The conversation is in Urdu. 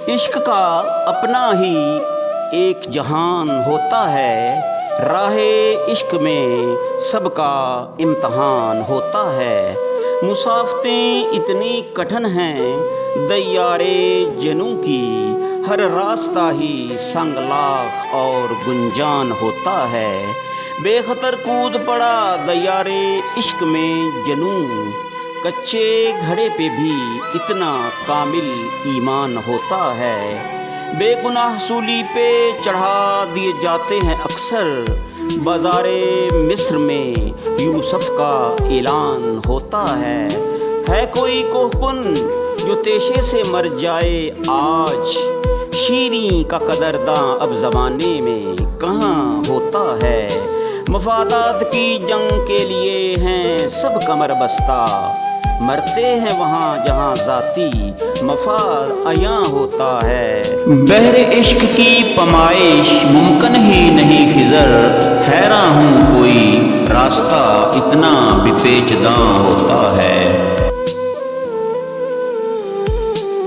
عشق کا اپنا ہی ایک جہان ہوتا ہے، راہ عشق میں سب کا امتحان ہوتا ہے۔ مسافتیں اتنی کٹھن ہیں دیارے جنوں کی، ہر راستہ ہی سنگ لاخ اور گنجان ہوتا ہے۔ بے خطر کود پڑا دیارے عشق میں جنوں، کچے گھڑے پہ بھی اتنا کامل ایمان ہوتا ہے۔ بے گناہ سولی پہ چڑھا دیے جاتے ہیں اکثر، بازار مصر میں یوسف کا اعلان ہوتا ہے۔ کوئی کوہکن جو تیشے سے مر جائے آج، شیریں کا قدرداں اب زمانے میں کہاں ہوتا ہے۔ مفادات کی جنگ کے لیے ہیں سب کمر بستہ، مرتے ہیں وہاں جہاں ذاتی مفاد عیاں ہوتا ہے۔ بحر عشق کی پیمائش ممکن ہی نہیں خضر، حیراں ہوں کوئی راستہ اتنا بھی پیچیدہ ہوتا ہے۔